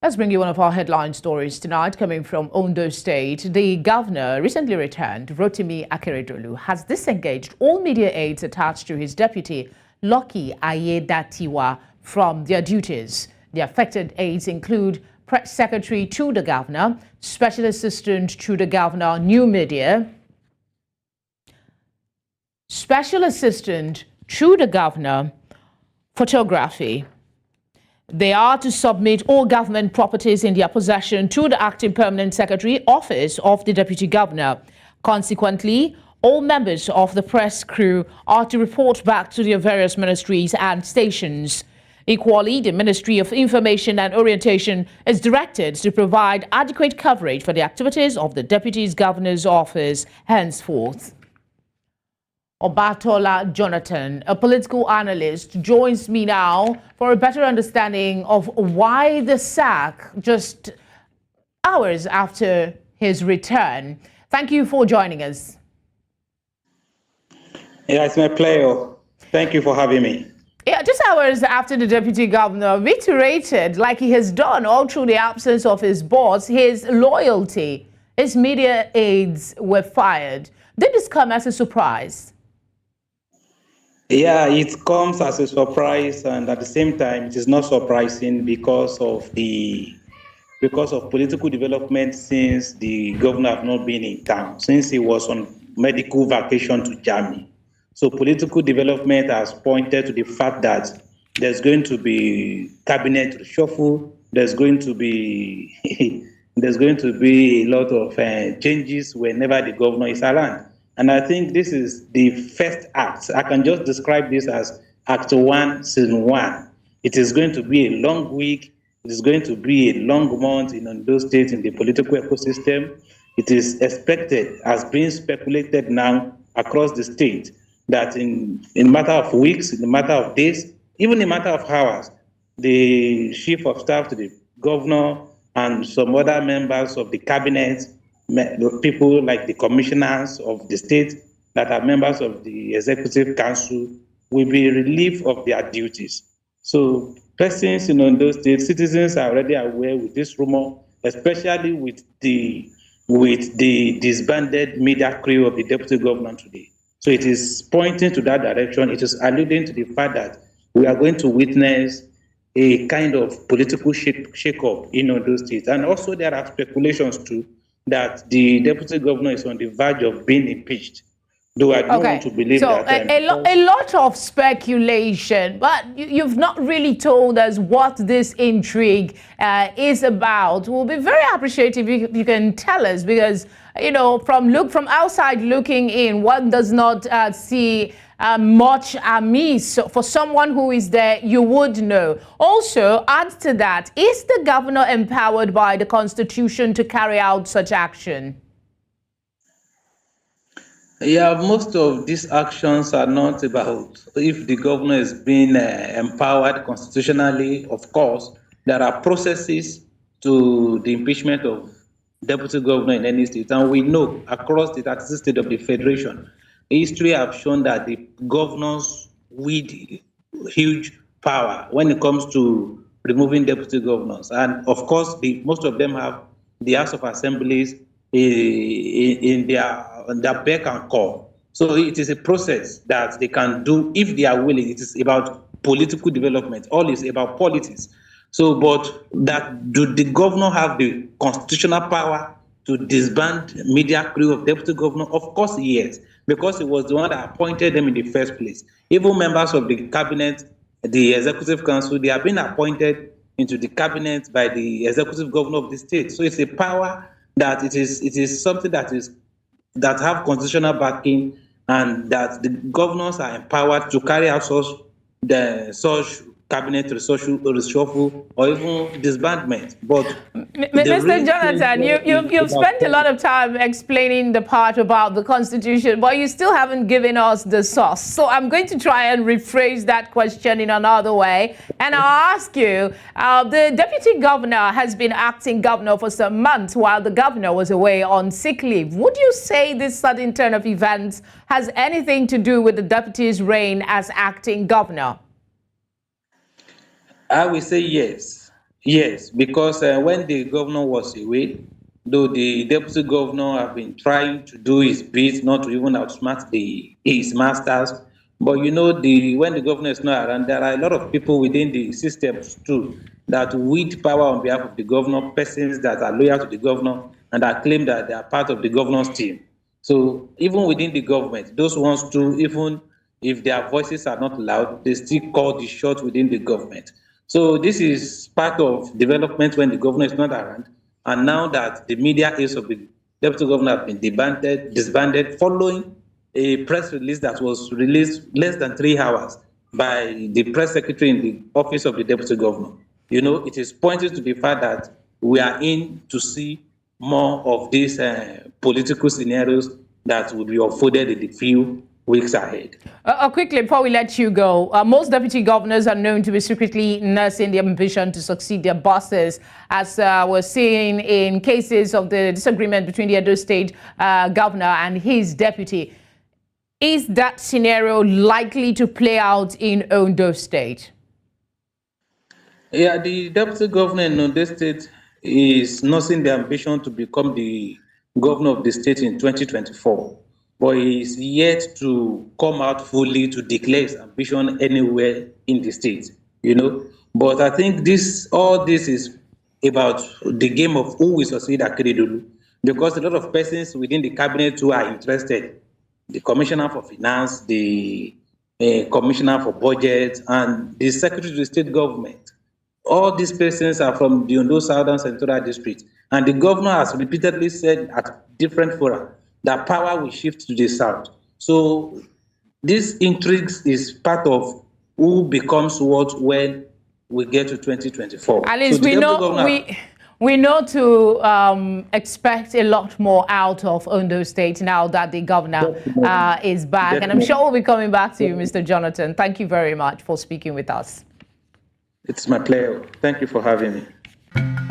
Let's bring you one of our headline stories tonight coming from Ondo State. The governor, recently returned, Akeredolu, has disengaged all media aides attached to his deputy, Lucky Ayedatiwa, from their duties. The affected aides include press secretary to the governor, special assistant to the governor, new media, special assistant to the governor, photography. They are to submit all government properties in their possession to the acting permanent secretary office of the deputy governor. Consequently, all members of the press crew are to report back to their various ministries and stations. Equally, the Ministry of Information and Orientation is directed to provide adequate coverage for the activities of the deputy governor's office henceforth. Obatola Jonathan, a political analyst, joins me now for a better understanding of why the sack just hours after his return. Thank you for joining us. Yeah, it's my pleasure. Thank you for having me. Yeah, just hours after the deputy governor reiterated, like he has done all through the absence of his boss, his loyalty, his media aides were fired. Did this come as a surprise? Yeah, it comes as a surprise, and at the same time, it is not surprising because of political development since the governor have not been in town, since he was on medical vacation to Germany. So political development has pointed to the fact that there's going to be cabinet reshuffle, there's going to be a lot of changes whenever the governor is around. And I think this is the first act. I can just describe this as Act 1, Season 1. It is going to be a long week. It is going to be a long month in Ondo State in the political ecosystem. It is expected, as being speculated now across the state, that in a matter of weeks, in a matter of days, even in a matter of hours, the chief of staff to the governor and some other members of the cabinet, people like the commissioners of the state that are members of the executive council, will be relieved of their duties. So persons in Ondo State, citizens are already aware with this rumor, especially with the disbanded media crew of the deputy governor today. So it is pointing to that direction. It is alluding to the fact that we are going to witness a kind of political shake-up in Ondo State. And also there are speculations too that the deputy governor is on the verge of being impeached. Though I don't want to believe that. So a lot of speculation, but you've not really told us what this intrigue is about. We'll be very appreciative if you can tell us, because from outside looking in, one does not see much amiss. So for someone who is there, you would know. Also, add to that, is the governor empowered by the Constitution to carry out such action? Yeah, most of these actions are not about if the governor is being empowered constitutionally. Of course, there are processes to the impeachment of deputy governor in any state, and we know across the 36 states of the federation, history have shown that the governors wield huge power when it comes to removing deputy governors. And of course, most of them have the House of Assemblies in their beck and call. So it is a process that they can do if they are willing. It is about political development. All is about politics. So, but do the governor have the constitutional power to disband media crew of deputy governor? Of course, yes, because he was the one that appointed them in the first place. Even members of the cabinet, the executive council, they have been appointed into the cabinet by the executive governor of the state. So it's a power that it is something that have constitutional backing, and that the governors are empowered to carry out such cabinet reshuffle or even disbandment. But Mr. Jonathan, you've spent a lot of time explaining the part about the Constitution, but you still haven't given us the source. So I'm going to try and rephrase that question in another way. And I'll ask you, the deputy governor has been acting governor for some months while the governor was away on sick leave. Would you say this sudden turn of events has anything to do with the deputy's reign as acting governor? I will say yes. Yes, because when the governor was away, though the deputy governor have been trying to do his bit, not to even outsmart his masters, but when the governor is not around, there are a lot of people within the system too that wield power on behalf of the governor, persons that are loyal to the governor and that claim that they are part of the governor's team. So even within the government, those ones too, even if their voices are not loud, they still call the shots within the government. So this is part of development when the governor is not around. And now that the media aides of the deputy governor have been disbanded following a press release that was released less than 3 hours by the press secretary in the office of the deputy governor. It is pointing to the fact that we are in to see more of these political scenarios that will be unfolded in the few weeks ahead. Quickly, before we let you go, most deputy governors are known to be secretly nursing their ambition to succeed their bosses, as we're seeing in cases of the disagreement between the Edo State governor and his deputy. Is that scenario likely to play out in Ondo State? Yeah, the deputy governor in Ondo State is nursing the ambition to become the governor of the state in 2024, but he is yet to come out fully to declare his ambition anywhere in the state. But I think all this is about the game of who will succeed Akeredolu, because a lot of persons within the cabinet who are interested, the commissioner for finance, the commissioner for budget, and the secretary to the state government. All these persons are from the Ondo Southern Senatorial District. And the governor has repeatedly said at different fora that power will shift to the south. So this intrigue is part of who becomes what when we get to 2024. At least So we know to expect a lot more out of Ondo State now that the governor is back. Definitely. And I'm sure we'll be coming back to you, Mr. Jonathan. Thank you very much for speaking with us. It's my pleasure. Thank you for having me.